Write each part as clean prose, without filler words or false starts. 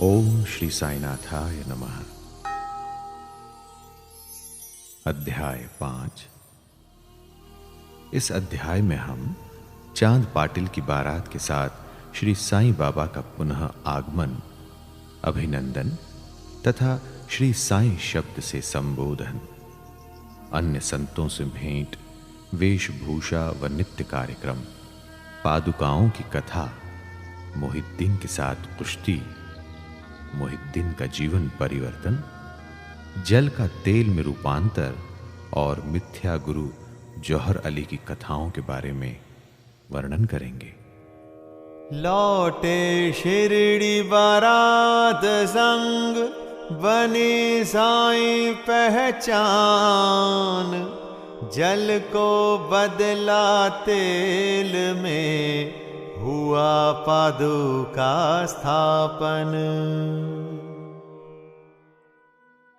ओम श्री साईनाथाय नमः। अध्याय 5। इस अध्याय में हम चांद पाटिल की बारात के साथ श्री साईं बाबा का पुनः आगमन, अभिनंदन तथा श्री साईं शब्द से संबोधन, अन्य संतों से भेंट, वेशभूषा व नित्य कार्यक्रम, पादुकाओं की कथा, मोहिद्दीन के साथ कुश्ती, मोहिद्दीन का जीवन परिवर्तन, जल का तेल में रूपांतर और मिथ्या गुरु जौहर अली की कथाओं के बारे में वर्णन करेंगे। लौटे शिरडी बारात संग, बनी साईं पहचान, जल को बदला तेल में, हुआ पादुका स्थापन।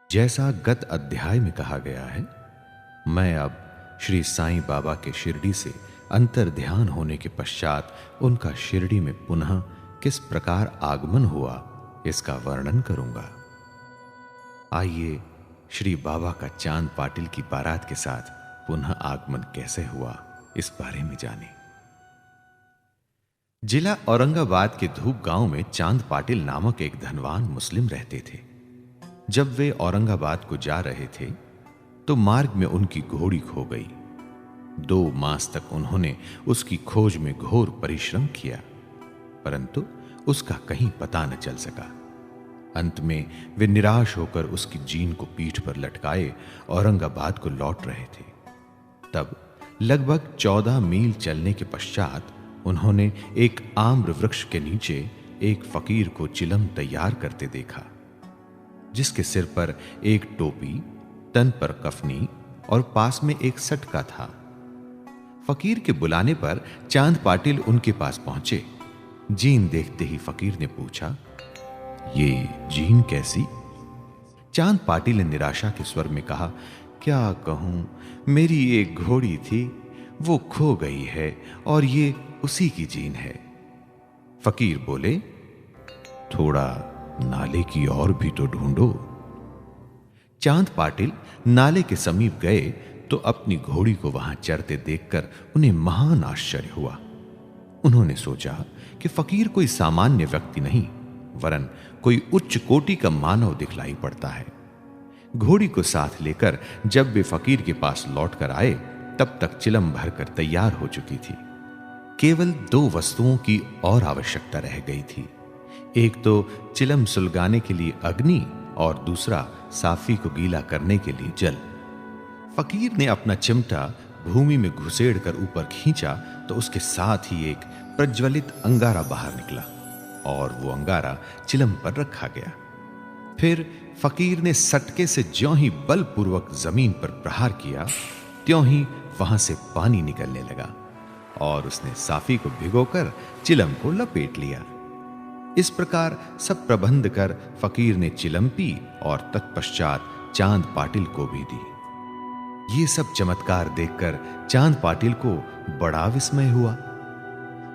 जैसा गत अध्याय में कहा गया है, मैं अब श्री साईं बाबा के शिरडी से अंतर ध्यान होने के पश्चात उनका शिरडी में पुनः किस प्रकार आगमन हुआ, इसका वर्णन करूंगा। आइए श्री बाबा का चांद पाटिल की बारात के साथ पुनः आगमन कैसे हुआ, इस बारे में जानें। जिला औरंगाबाद के धूप गांव में चांद पाटिल नामक एक धनवान मुस्लिम रहते थे। जब वे औरंगाबाद को जा रहे थे तो मार्ग में उनकी घोड़ी खो गई। 2 मास तक उन्होंने उसकी खोज में घोर परिश्रम किया, परंतु उसका कहीं पता न चल सका। अंत में वे निराश होकर उसकी जीन को पीठ पर लटकाए औरंगाबाद को लौट रहे थे। तब लगभग 14 मील चलने के पश्चात उन्होंने एक आम्र वृक्ष के नीचे एक फकीर को चिलम तैयार करते देखा, जिसके सिर पर एक टोपी, तन पर कफनी और पास में एक सटका था। फकीर के बुलाने पर चांद पाटिल उनके पास पहुंचे। जीन देखते ही फकीर ने पूछा, ये जीन कैसी? चांद पाटिल ने निराशा के स्वर में कहा, क्या कहूं, मेरी एक घोड़ी थी, वो खो गई है और ये उसी की जीन है। फकीर बोले, थोड़ा नाले की ओर भी तो ढूंढो। चांद पाटिल नाले के समीप गए तो अपनी घोड़ी को वहां चरते देखकर उन्हें महान आश्चर्य हुआ। उन्होंने सोचा कि फकीर कोई सामान्य व्यक्ति नहीं, वरन कोई उच्च कोटि का मानव दिखलाई पड़ता है। घोड़ी को साथ लेकर जब वे फकीर के पास लौटकर आए, तब तक चिलम भरकर तैयार हो चुकी थी। केवल 2 वस्तुओं की और आवश्यकता रह गई थी। एक तो चिलम सुलगाने के लिए अग्नि और दूसरा साफी को गीला करने के लिए जल। फकीर ने अपना चिमटा भूमि में घुसेड़कर ऊपर खींचा तो उसके साथ ही एक प्रज्वलित अंगारा बाहर निकला और वो अंगारा चिलम पर रखा गया। फिर फकीर ने सटके से ज्यों ही बलपूर्वक जमीन पर प्रहार किया, त्यों ही वहां से पानी निकलने लगा और उसने साफी को भिगोकर चिलम को लपेट लिया। इस प्रकार सब प्रबंध कर फकीर ने चिलम पी और तत्पश्चात चांद पाटिल को भी दी। ये सब चमत्कार देखकर चांद पाटिल को बड़ा विस्मय हुआ।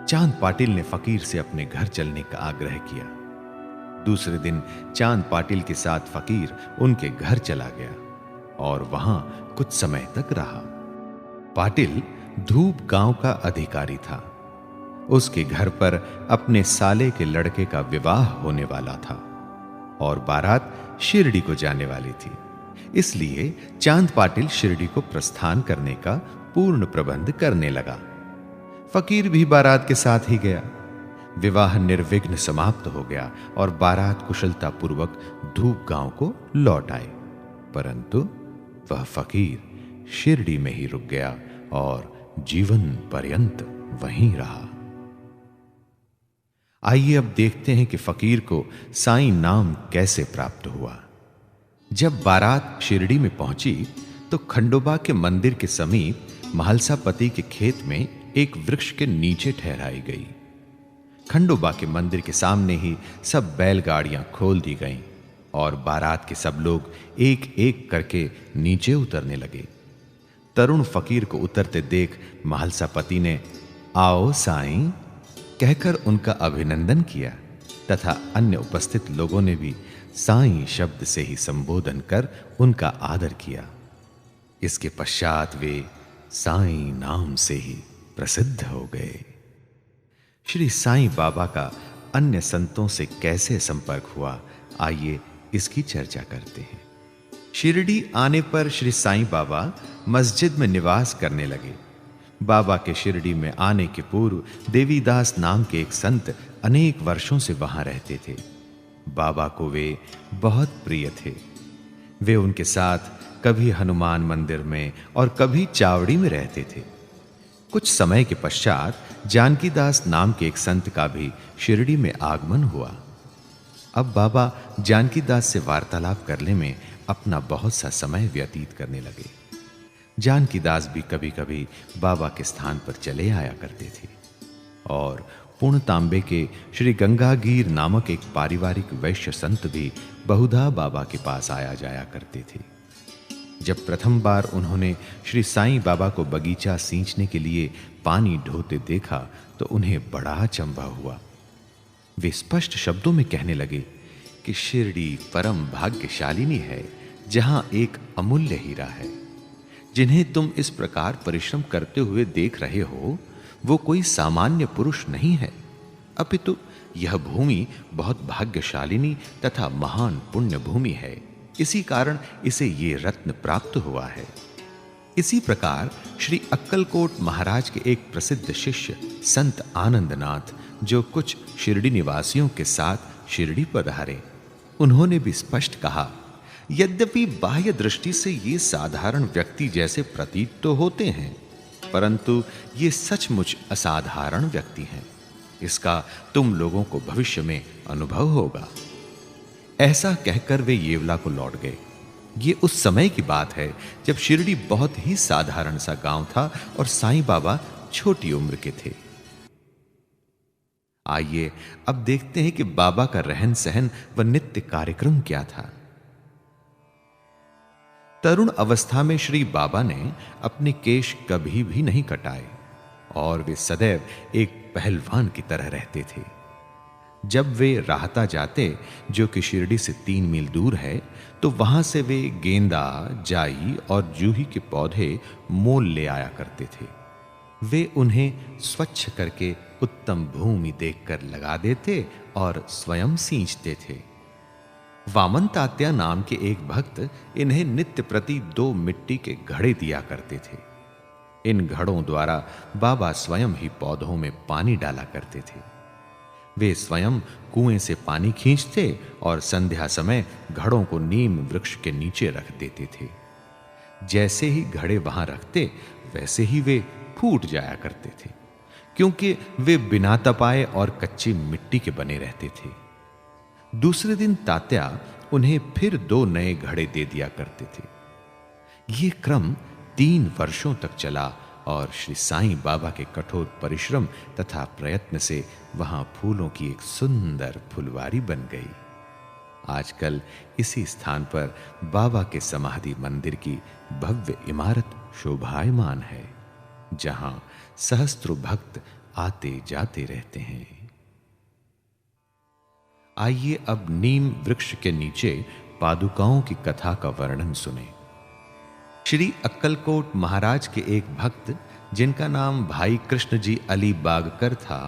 चांद पाटिल ने फकीर से अपने घर चलने का आग्रह किया। दूसरे दिन चांद पाटिल के साथ फकीर उनके घर चला गया और वहां कुछ समय तक रहा। पाटिल धूप गांव का अधिकारी था। उसके घर पर अपने साले के लड़के का विवाह होने वाला था और बारात शिरडी को जाने वाली थी। इसलिए चांद पाटिल शिरडी को प्रस्थान करने का पूर्ण प्रबंध करने लगा। फकीर भी बारात के साथ ही गया। विवाह निर्विघ्न समाप्त हो गया और बारात कुशलता पूर्वक धूप गांव को लौट आए, परंतु वह फकीर शिरडी में ही रुक गया और जीवन पर्यंत वहीं रहा। आइए अब देखते हैं कि फकीर को साईं नाम कैसे प्राप्त हुआ। जब बारात शिरडी में पहुंची तो खंडोबा के मंदिर के समीप महलसापति के खेत में एक वृक्ष के नीचे ठहराई गई। खंडोबा के मंदिर के सामने ही सब बैलगाड़ियां खोल दी गईं और बारात के सब लोग एक एक करके नीचे उतरने लगे। तरुण फकीर को उतरते देख महलसापति ने आओ साईं कहकर उनका अभिनंदन किया। तथा अन्य उपस्थित लोगों ने भी साईं शब्द से ही संबोधन कर उनका आदर किया। इसके पश्चात वे साईं नाम से ही प्रसिद्ध हो गए। श्री साईं बाबा का अन्य संतों से कैसे संपर्क हुआ, आइए इसकी चर्चा करते हैं। शिरडी आने पर श्री साईं बाबा मस्जिद में निवास करने लगे। बाबा के शिरडी में आने के पूर्व देवीदास नाम के एक संत अनेक वर्षों से वहां रहते थे। बाबा को वे बहुत प्रिय थे। वे उनके साथ कभी हनुमान मंदिर में और कभी चावड़ी में रहते थे। कुछ समय के पश्चात जानकीदास नाम के एक संत का भी शिरडी में आगमन हुआ। अब बाबा जानकीदास से वार्तालाप करने में अपना बहुत सा समय व्यतीत करने लगे। जानकीदास भी कभी-कभी बाबा के स्थान पर चले आया करते थे और पूर्ण तांबे के श्री गंगागीर नामक एक पारिवारिक वैश्य संत भी बहुधा बाबा के पास आया जाया करते थे। जब प्रथम बार उन्होंने श्री साईं बाबा को बगीचा सींचने के लिए पानी ढोते देखा तो उन्हें बड़ा अचंभा हुआ। वे स्पष्ट शब्दों में कहने लगे कि शिरडी परम भाग्यशालिनी है, जहां एक अमूल्य हीरा है। जिन्हें तुम इस प्रकार परिश्रम करते हुए देख रहे हो, वो कोई सामान्य पुरुष नहीं है, अपितु यह भूमि बहुत भाग्यशालिनी तथा महान पुण्य भूमि है। इसी कारण इसे ये रत्न प्राप्त हुआ है। इसी प्रकार श्री अक्कलकोट महाराज के एक प्रसिद्ध शिष्य संत आनंदनाथ, जो कुछ शिरडी निवासियों के साथ शिरडी पधारे, उन्होंने भी स्पष्ट कहा, यद्यपि बाह्य दृष्टि से ये साधारण व्यक्ति जैसे प्रतीत तो होते हैं, परंतु ये सचमुच असाधारण व्यक्ति हैं। इसका तुम लोगों को भविष्य में अनुभव होगा। ऐसा कहकर वे येवला को लौट गए। ये उस समय की बात है जब शिरडी बहुत ही साधारण सा गांव था और साईं बाबा छोटी उम्र के थे। आइए अब देखते हैं कि बाबा का रहन सहन व नित्य कार्यक्रम क्या था। तरुण अवस्था में श्री बाबा ने अपने केश कभी भी नहीं कटाए और वे सदैव एक पहलवान की तरह रहते थे। जब वे राहता जाते, जो कि शिरडी से 3 मील दूर है, तो वहां से वे गेंदा, जाई और जूही के पौधे मोल ले आया करते थे। वे उन्हें स्वच्छ करके उत्तम भूमि देखकर लगा देते और स्वयं सींचते थे। वामन तात्या नाम के एक भक्त इन्हें नित्य प्रति 2 मिट्टी के घड़े दिया करते थे। इन घड़ों द्वारा बाबा स्वयं ही पौधों में पानी डाला करते थे। वे स्वयं कुएं से पानी खींचते और संध्या समय घड़ों को नीम वृक्ष के नीचे रख देते थे। जैसे ही घड़े वहां रखते, वैसे ही वे फूट जाया करते थे, क्योंकि वे बिना तपाए और कच्ची मिट्टी के बने रहते थे। दूसरे दिन तात्या उन्हें फिर 2 नए घड़े दे दिया करते थे। ये क्रम 3 वर्षों तक चला और श्री साईं बाबा के कठोर परिश्रम तथा प्रयत्न से वहां फूलों की एक सुंदर फुलवारी बन गई। आजकल इसी स्थान पर बाबा के समाधि मंदिर की भव्य इमारत शोभायमान है, जहां सहस्त्रों भक्त आते जाते रहते हैं। आइए अब नीम वृक्ष के नीचे पादुकाओं की कथा का वर्णन सुने। श्री अक्कलकोट महाराज के एक भक्त, जिनका नाम भाई कृष्ण जी अली बागकर था,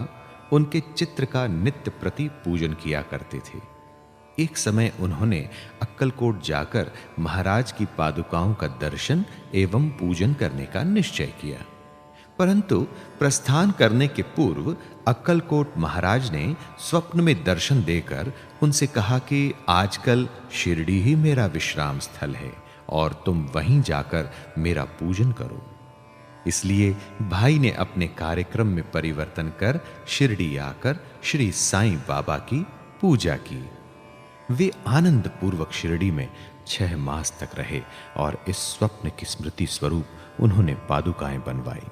उनके चित्र का नित्य प्रति पूजन किया करते थे। एक समय उन्होंने अक्कलकोट जाकर महाराज की पादुकाओं का दर्शन एवं पूजन करने का निश्चय किया, परंतु प्रस्थान करने के पूर्व अक्कलकोट महाराज ने स्वप्न में दर्शन देकर उनसे कहा कि आजकल शिरडी ही मेरा विश्राम स्थल है और तुम वहीं जाकर मेरा पूजन करो। इसलिए भाई ने अपने कार्यक्रम में परिवर्तन कर शिरडी आकर श्री साईं बाबा की पूजा की। वे आनंद पूर्वक शिरडी में 6 मास तक रहे और इस स्वप्न की स्मृति स्वरूप उन्होंने पादुकाएं बनवाई।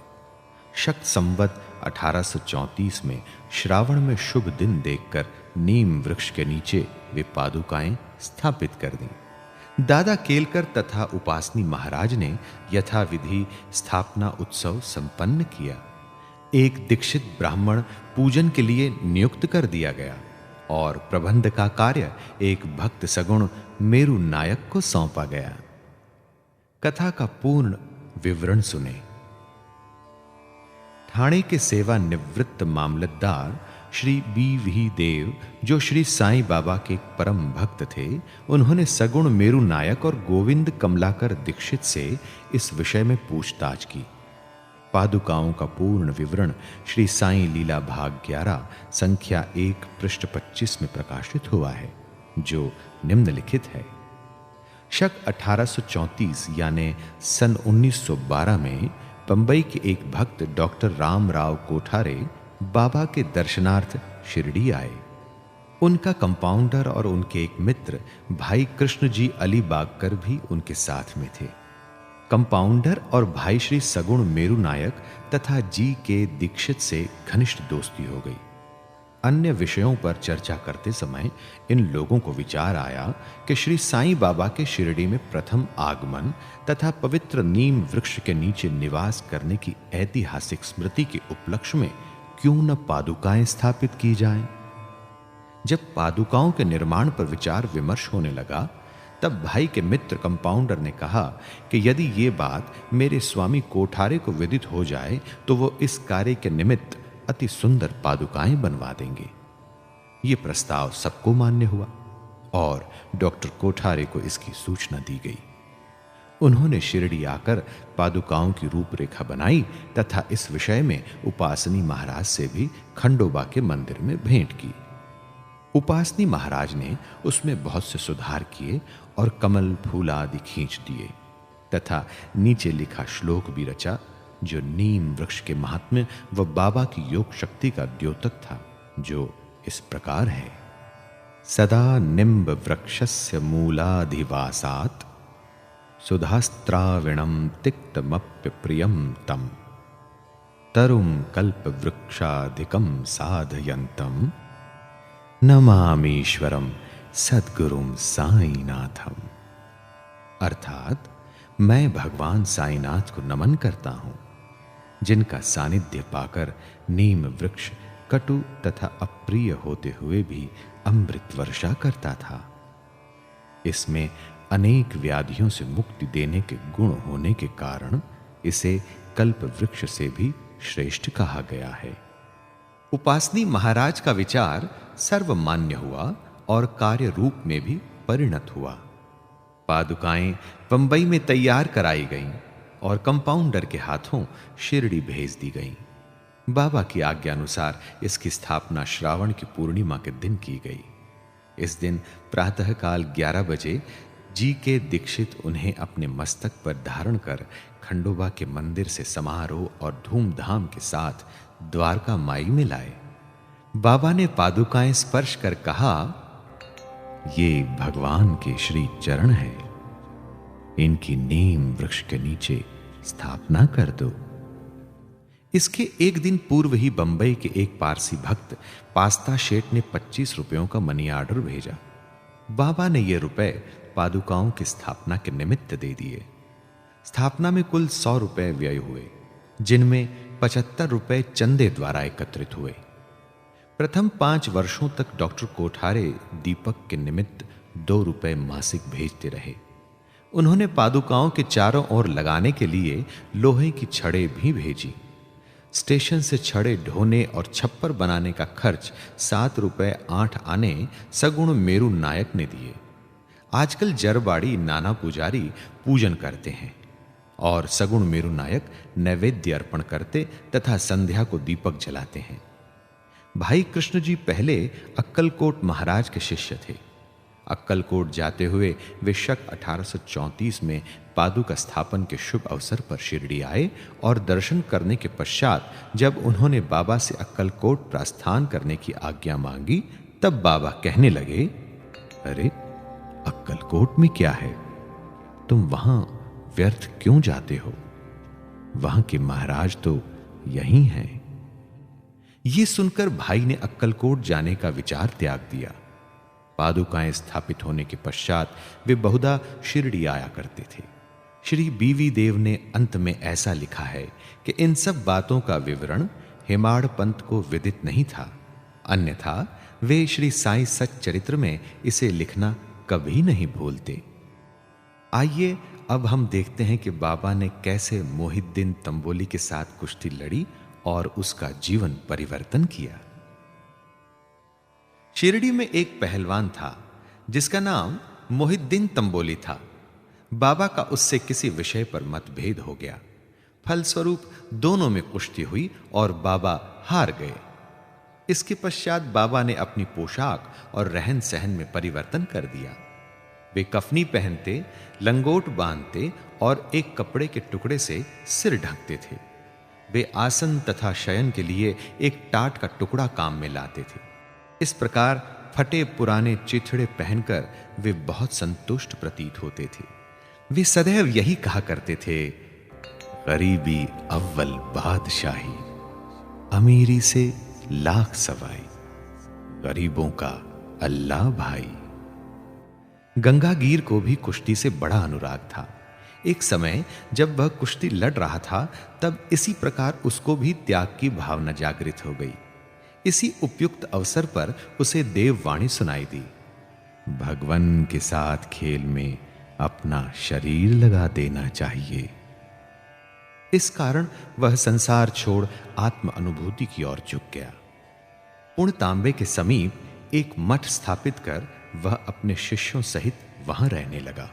शक संवत 1834 में श्रावण में शुभ दिन देखकर नीम वृक्ष के नीचे वे पादुकाएं स्थापित कर दी। दादा केलकर तथा उपासनी महाराज ने यथाविधि स्थापना उत्सव संपन्न किया। एक दीक्षित ब्राह्मण पूजन के लिए नियुक्त कर दिया गया और प्रबंध का कार्य एक भक्त सगुण मेरू नायक को सौंपा गया। कथा का पूर्ण विवरण सुने। ठाणे के सेवा निवृत्त मामलतदार श्री बी.वी. देव, जो श्री साईं बाबा के परम भक्त थे, उन्होंने सगुण मेरू नायक और गोविंद कमलाकर दीक्षित से इस विषय में पूछताछ की। पादुकाओं का पूर्ण विवरण श्री साईं लीला भाग 11 संख्या 1 पृष्ठ 25 में प्रकाशित हुआ है, जो निम्नलिखित है। शक 1834 यानी सन 1912 में बंबई के एक भक्त डॉक्टर रामराव कोठारे बाबा के दर्शनार्थ शिरडी आए। उनका कंपाउंडर और उनके एक मित्र भाई कृष्ण जी अलीबागकर भी उनके साथ में थे। कंपाउंडर और भाई श्री सगुण मेरू नायक तथा जी के दीक्षित से घनिष्ठ दोस्ती हो गई। अन्य विषयों पर चर्चा करते समय इन लोगों को विचार आया कि श्री साईं बाबा के शिरडी में प्रथम आगमन तथा पवित्र नीम वृक्ष के नीचे निवास करने की ऐतिहासिक स्मृति के उपलक्ष्य में क्यों न पादुकाएं स्थापित की जाएं। जब पादुकाओं के निर्माण पर विचार विमर्श होने लगा, तब भाई के मित्र कंपाउंडर ने कहा कि यदि ये बात मेरे स्वामी कोठारे को विदित हो जाए तो वो इस कार्य के निमित्त अति सुंदर पादुकाएं बनवा देंगे। ये प्रस्ताव सबको मान्य हुआ और डॉक्टर कोठारे को इसकी सूचना दी गई। उन्होंने शिरडी आकर पादुकाओं की रूपरेखा बनाई तथा इस विषय में उपासनी महाराज से भी खंडोबा के मंदिर में भेंट की। उपासनी महाराज ने उसमें बहुत से सुधार किए और कमल फूल आदि खींच दिए तथा नीचे लिखा श्लोक भी रचा, जो नीम वृक्ष के महात्म्य व बाबा की योग शक्ति का द्योतक था, जो इस प्रकार है। सदा निम्ब वृक्षस्य मूलाधिवासात् सुधास्त्राविणं तिक्तमप्य प्रियं तम तरुं कल्प वृक्षाधिकं साधयन्तं नमामीश्वरं सद्गुरुं साईनाथम। अर्थात मैं भगवान साईनाथ को नमन करता हूं, जिनका सानिध्य पाकर नीम वृक्ष कटु तथा अप्रिय होते हुए भी अमृत वर्षा करता था। इसमें अनेक व्याधियों से मुक्ति देने के गुण होने के कारण इसे कल्प वृक्ष से भी श्रेष्ठ कहा गया है। उपासनी महाराज का विचार सर्वमान्य हुआ और कार्य रूप में भी परिणत हुआ। पादुकाएं बंबई में तैयार कराई गईं और कंपाउंडर के हाथों शिरडी भेज दी गईं। बाबा की आज्ञा अनुसार इसकी स्थापना श्रावण की पूर्णिमा के दिन की गई। इस दिन प्रातःकाल 11 बजे जी के दीक्षित उन्हें अपने मस्तक पर धारण कर खंडोबा के मंदिर से समारोह और धूमधाम के साथ द्वारका माई में लाए। बाबा ने पादुकाएं स्पर्श कर कहा, ये भगवान के श्री चरण है, इनकी नीम वृक्ष के नीचे स्थापना कर दो। इसके एक दिन पूर्व ही बंबई के एक पारसी भक्त पास्ता शेठ ने 25 रुपयों का मनी ऑर्डर भेजा। बाबा ने ये रुपए पादुकाओं की स्थापना के निमित्त दे दिए। स्थापना में कुल 100 रुपए व्यय हुए, जिनमें 75 रुपए चंदे द्वारा एकत्रित हुए। प्रथम 5 वर्षों तक डॉक्टर कोठारे दीपक के निमित्त 2 रुपए मासिक भेजते रहे। उन्होंने पादुकाओं के चारों ओर लगाने के लिए लोहे की छड़ें भी भेजी। स्टेशन से छड़े ढोने और छप्पर बनाने का खर्च 7 रुपए 8 आने सगुण मेरू नायक ने दिए। आजकल जरबाड़ी नाना पुजारी पूजन करते हैं और सगुण मेरू नायक नैवेद्य अर्पण करते तथा संध्या को दीपक जलाते हैं। भाई कृष्ण जी पहले अक्कलकोट महाराज के शिष्य थे। अक्कलकोट जाते हुए वे शक 1834 में पादुका स्थापन के शुभ अवसर पर शिरडी आए और दर्शन करने के पश्चात जब उन्होंने बाबा से अक्कलकोट प्रस्थान करने की आज्ञा मांगी, तब बाबा कहने लगे, अरे अक्कलकोट में क्या है, तुम वहां व्यर्थ क्यों जाते हो? वहां के महाराज तो यही हैं। ये सुनकर भाई ने अक्कलकोट जाने का विचार त्याग दिया। पादुकाएं स्थापित होने के पश्चात वे बहुधा शिरडी आया करते थे। श्री बी.वी. देव ने अंत में ऐसा लिखा है कि इन सब बातों का विवरण हेमाड़ पंत को विदित नहीं था, अन्यथा वे श्री साईं सच्चरित्र में इसे लिखना कभी नहीं भूलते। आइए अब हम देखते हैं कि बाबा ने कैसे मोहिद्दीन तंबोली के साथ कुश्ती लड़ी और उसका जीवन परिवर्तन किया। शिरडी में एक पहलवान था जिसका नाम मोहिद्दीन तंबोली था। बाबा का उससे किसी विषय पर मतभेद हो गया। फलस्वरूप दोनों में कुश्ती हुई और बाबा हार गए। इसके पश्चात बाबा ने अपनी पोशाक और रहन सहन में परिवर्तन कर दिया। वे कफनी पहनते, लंगोट बांधते और एक कपड़े के टुकड़े से सिर ढकते थे। वे आसन तथा शयन के लिए एक टाट का टुकड़ा काम में लाते थे। इस प्रकार फटे पुराने चिथड़े पहनकर वे बहुत संतुष्ट प्रतीत होते थे। वे सदैव यही कहा करते थे, गरीबी अव्वल बादशाही, अमीरी से लाख सवाई, गरीबों का अल्लाह भाई। गंगागीर को भी कुश्ती से बड़ा अनुराग था। एक समय जब वह कुश्ती लड़ रहा था तब इसी प्रकार उसको भी त्याग की भावना जागृत हो गई। इसी उपयुक्त अवसर पर उसे देववाणी सुनाई दी, भगवान के साथ खेल में अपना शरीर लगा देना चाहिए। इस कारण वह संसार छोड़ आत्म अनुभूति की ओर झुक गया। पुण तांबे के समीप एक मठ स्थापित कर वह अपने शिष्यों सहित वहां रहने लगा।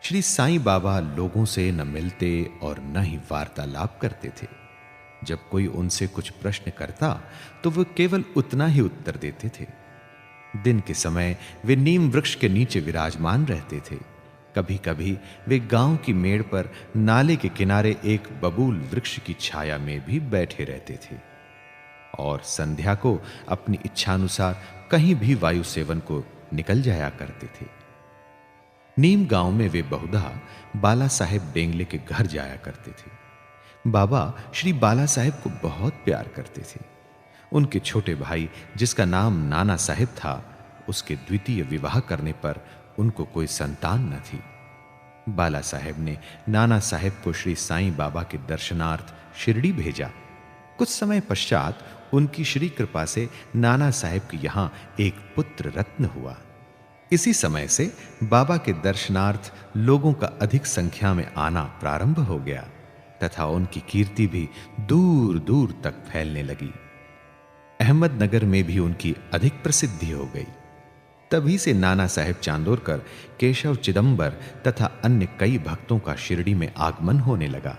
श्री साईं बाबा लोगों से न मिलते और न ही वार्तालाप करते थे। जब कोई उनसे कुछ प्रश्न करता तो वे केवल उतना ही उत्तर देते थे। दिन के समय वे नीम वृक्ष के नीचे विराजमान रहते थे। कभी कभी वे गांव की मेड़ पर नाले के किनारे एक बबूल वृक्ष की छाया में भी बैठे रहते थे और संध्या को अपनी इच्छानुसार कहीं भी वायु सेवन को निकल जाया करते थे। नीम गांव में वे बहुधा बाला साहेब डेंगले के घर जाया करते थे। बाबा श्री बाला साहेब को बहुत प्यार करते थे। उनके छोटे भाई जिसका नाम नाना साहेब था, उसके द्वितीय विवाह करने पर उनको कोई संतान न थी। बाला साहेब ने नाना साहेब को श्री साईं बाबा के दर्शनार्थ शिरडी भेजा। कुछ समय पश्चात उनकी श्री कृपा से नाना साहेब के यहां एक पुत्र रत्न हुआ। इसी समय से बाबा के दर्शनार्थ लोगों का अधिक संख्या में आना प्रारंभ हो गया तथा उनकी कीर्ति भी दूर दूर तक फैलने लगी। अहमदनगर में भी उनकी अधिक प्रसिद्धि हो गई। तभी से नाना साहेब चांदोरकर, केशव चिदंबर तथा अन्य कई भक्तों का शिरडी में आगमन होने लगा।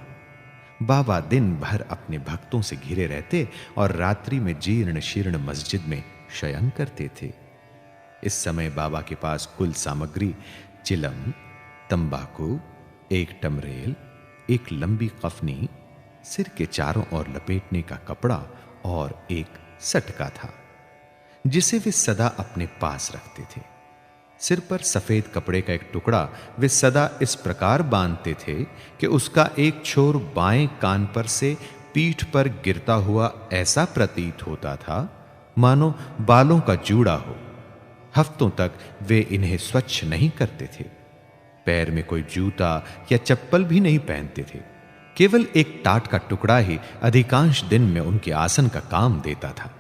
बाबा दिन भर अपने भक्तों से घिरे रहते और रात्रि में जीर्ण शीर्ण मस्जिद में शयन करते थे। इस समय बाबा के पास कुल सामग्री चिलम, तंबाकू, एक टमरेल, एक लंबी कफनी, सिर के चारों ओर लपेटने का कपड़ा और एक सटका था जिसे वे सदा अपने पास रखते थे। सिर पर सफेद कपड़े का एक टुकड़ा वे सदा इस प्रकार बांधते थे कि उसका एक छोर बाएं कान पर से पीठ पर गिरता हुआ ऐसा प्रतीत होता था मानो बालों का जूड़ा हो। हफ्तों तक वे इन्हें स्वच्छ नहीं करते थे। पैर में कोई जूता या चप्पल भी नहीं पहनते थे। केवल एक टाट का टुकड़ा ही अधिकांश दिन में उनके आसन का काम देता था।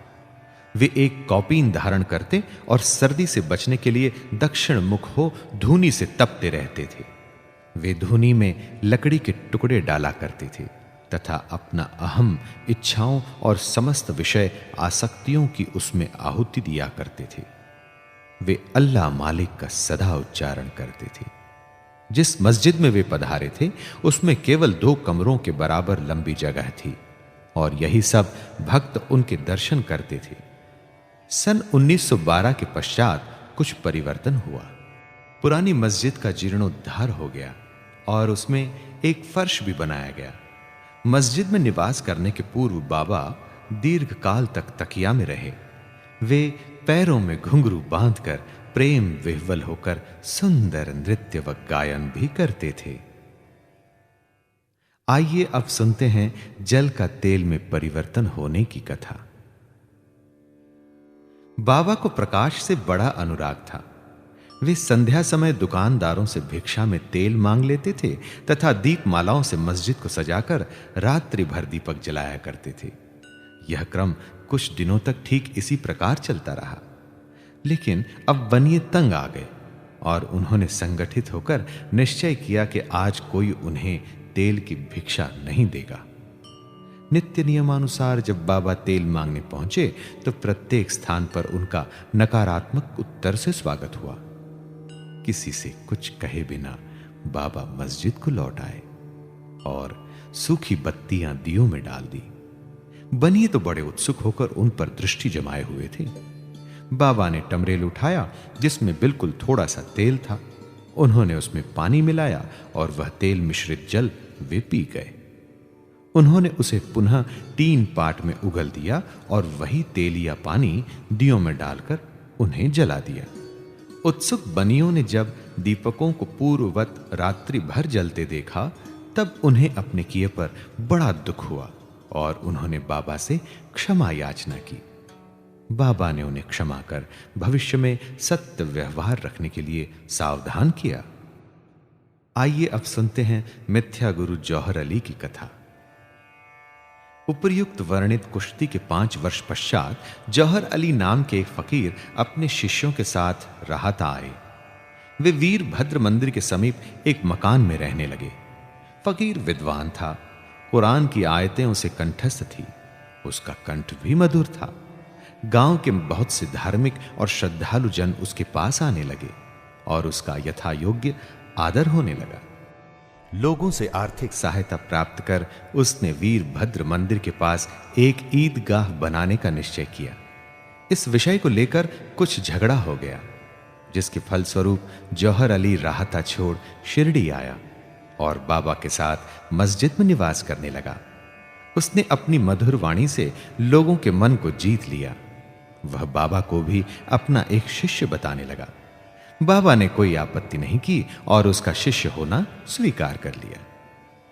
वे एक कौपीन धारण करते और सर्दी से बचने के लिए दक्षिण मुख हो धूनी से तपते रहते थे। वे धूनी में लकड़ी के टुकड़े डाला करते थे तथा अपना अहम, इच्छाओं और समस्त विषय आसक्तियों की उसमें आहुति दिया करते थे। वे अल्लाह मालिक का सदा उच्चारण करते थे। जिस मस्जिद में वे पधारे थे उसमें केवल 2 कमरों के बराबर लंबी जगह थी और यही सब भक्त उनके दर्शन करते थे। सन 1912 के पश्चात कुछ परिवर्तन हुआ। पुरानी मस्जिद का जीर्णोद्धार हो गया और उसमें एक फर्श भी बनाया गया। मस्जिद में निवास करने के पूर्व बाबा दीर्घ काल तक तकिया में रहे। वे पैरों में घुंघरू बांधकर प्रेम विह्वल होकर सुंदर नृत्य व गायन भी करते थे। आइए अब सुनते हैं जल का तेल में परिवर्तन होने की कथा। बाबा को प्रकाश से बड़ा अनुराग था। वे संध्या समय दुकानदारों से भिक्षा में तेल मांग लेते थे तथा दीपमालाओं से मस्जिद को सजाकर रात्रि भर दीपक जलाया करते थे। यह क्रम कुछ दिनों तक ठीक इसी प्रकार चलता रहा, लेकिन अब बनिए तंग आ गए और उन्होंने संगठित होकर निश्चय किया कि आज कोई उन्हें तेल की भिक्षा नहीं देगा। नित्य नियमानुसार जब बाबा तेल मांगने पहुंचे तो प्रत्येक स्थान पर उनका नकारात्मक उत्तर से स्वागत हुआ। किसी से कुछ कहे बिना बाबा मस्जिद को लौट आए और सूखी बत्तियां दियों में डाल दी। बनिए तो बड़े उत्सुक होकर उन पर दृष्टि जमाए हुए थे। बाबा ने टमरेल उठाया जिसमें बिल्कुल थोड़ा सा तेल था। उन्होंने उसमें पानी मिलाया और वह तेल मिश्रित जल वे पी गए। उन्होंने उसे पुनः 3 पाट में उगल दिया और वही तेल या पानी दियों में डालकर उन्हें जला दिया। उत्सुक बनियों ने जब दीपकों को पूर्ववत रात्रि भर जलते देखा तब उन्हें अपने किए पर बड़ा दुख हुआ और उन्होंने बाबा से क्षमा याचना की। बाबा ने उन्हें क्षमा कर भविष्य में सत्य व्यवहार रखने के लिए सावधान किया। आइए अब सुनते हैं मिथ्या गुरु जौहर अली की कथा। उपर्युक्त वर्णित कुश्ती के 5 वर्ष पश्चात जौहर अली नाम के एक फकीर अपने शिष्यों के साथ राहता आए। वे वीरभद्र मंदिर के समीप एक मकान में रहने लगे। फकीर विद्वान था, कुरान की आयतें उसे कंठस्थ थी, उसका कंठ भी मधुर था। गांव के बहुत से धार्मिक और श्रद्धालु जन उसके पास आने लगे और उसका यथा योग्य आदर होने लगा। लोगों से आर्थिक सहायता प्राप्त कर उसने वीरभद्र मंदिर के पास एक ईदगाह बनाने का निश्चय किया। इस विषय को लेकर कुछ झगड़ा हो गया, जिसके फलस्वरूप जौहर अली राहता छोड़ शिरडी आया और बाबा के साथ मस्जिद में निवास करने लगा। उसने अपनी मधुर वाणी से लोगों के मन को जीत लिया। वह बाबा को भी अपना एक शिष्य बताने लगा। बाबा ने कोई आपत्ति नहीं की और उसका शिष्य होना स्वीकार कर लिया।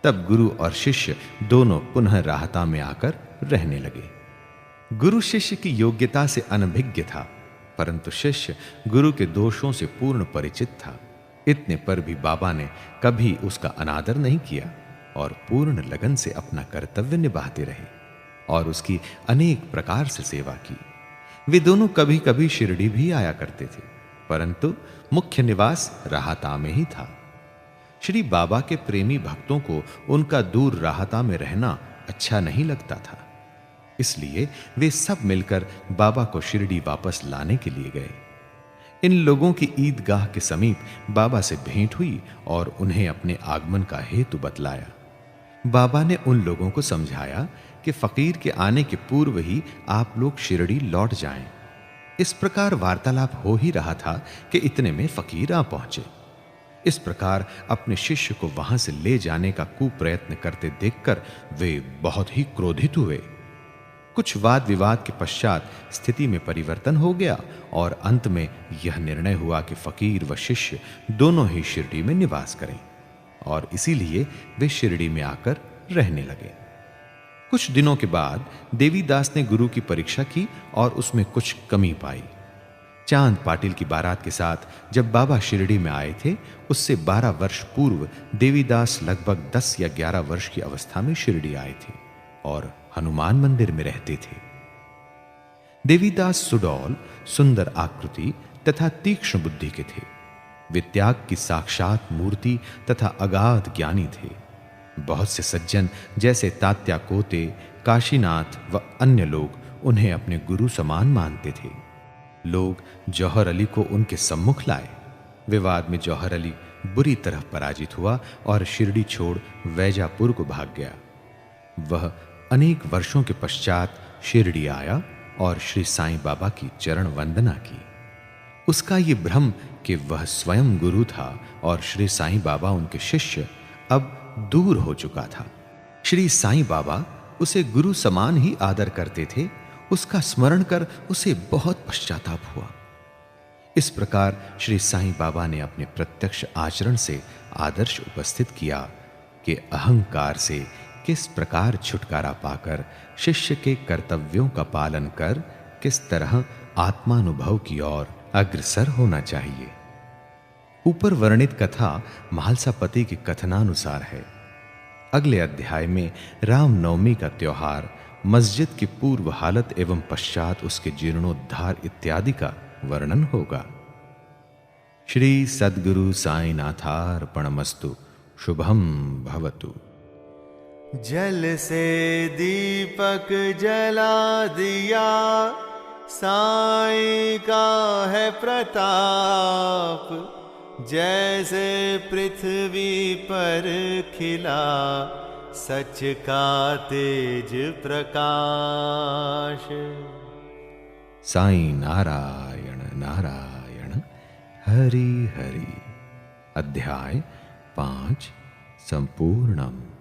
तब गुरु और शिष्य दोनों पुनः राहता में आकर रहने लगे। गुरु शिष्य की योग्यता से अनभिज्ञ था, परंतु शिष्य गुरु के दोषों से पूर्ण परिचित था। इतने पर भी बाबा ने कभी उसका अनादर नहीं किया और पूर्ण लगन से अपना कर्तव्य निभाते रहे और उसकी अनेक प्रकार से सेवा की। वे दोनों कभी कभी शिरडी भी आया करते थे, परंतु मुख्य निवास राहता में ही था। श्री बाबा के प्रेमी भक्तों को उनका दूर राहता में रहना अच्छा नहीं लगता था, इसलिए वे सब मिलकर बाबा को शिरडी वापस लाने के लिए गए। इन लोगों की ईदगाह के समीप बाबा से भेंट हुई और उन्हें अपने आगमन का हेतु बतलाया। बाबा ने उन लोगों को समझाया कि फकीर के आने के पूर्व ही आप लोग शिरडी लौट जाएं। इस प्रकार वार्तालाप हो ही रहा था कि इतने में फकीर आ पहुंचे। इस प्रकार अपने शिष्य को वहां से ले जाने का कुप्रयत्न करते देखकर वे बहुत ही क्रोधित हुए। कुछ वाद विवाद के पश्चात स्थिति में परिवर्तन हो गया और अंत में यह निर्णय हुआ कि फकीर व शिष्य दोनों ही शिरडी में निवास करें और इसीलिए वे शिरडी में आकर रहने लगे। कुछ दिनों के बाद देवीदास ने गुरु की परीक्षा की और उसमें कुछ कमी पाई। चांद पाटिल की बारात के साथ जब बाबा शिरडी में आए थे, उससे 12 वर्ष पूर्व देवीदास लगभग 10 या 11 वर्ष की अवस्था में शिरडी आए थे और हनुमान मंदिर में रहते थे। देवीदास सुडौल, सुंदर आकृति तथा तीक्ष्ण बुद्धि के थे। वे त्याग की साक्षात मूर्ति तथा अगाध ज्ञानी थे। बहुत से सज्जन जैसे तात्या कोते, काशीनाथ व अन्य लोग उन्हें अपने गुरु समान मानते थे। लोग जौहर अली को उनके सम्मुख लाए। विवाद में जौहर अली बुरी तरह पराजित हुआ और शिरडी छोड़ वैजापुर को भाग गया। वह अनेक वर्षों के पश्चात शिरडी आया और श्री साईं बाबा की चरण वंदना की। उसका ये भ्रम कि वह स्वयं गुरु था और श्री साईं बाबा उनके शिष्य अब दूर हो चुका था। श्री साईं बाबा उसे गुरु समान ही आदर करते थे। उसका स्मरण कर उसे बहुत पश्चाताप हुआ। इस प्रकार श्री साईं बाबा ने अपने प्रत्यक्ष आचरण से आदर्श उपस्थित किया कि अहंकार से किस प्रकार छुटकारा पाकर शिष्य के कर्तव्यों का पालन कर किस तरह आत्मानुभव की ओर अग्रसर होना चाहिए। ऊपर वर्णित कथा महालसापति के कथनानुसार है। अगले अध्याय में रामनवमी का त्योहार मस्जिद की पूर्व हालत एवं पश्चात उसके जीर्णोद्धार इत्यादि का वर्णन होगा। श्री सद्गुरु साईनाथार्पणमस्तु। शुभम भवतु। जल से दीपक जला दिया, साईं का है प्रताप। जैसे पृथ्वी पर खिला सच का तेज प्रकाश। साईं नारायण नारायण हरि हरि। अध्याय 5 संपूर्णम।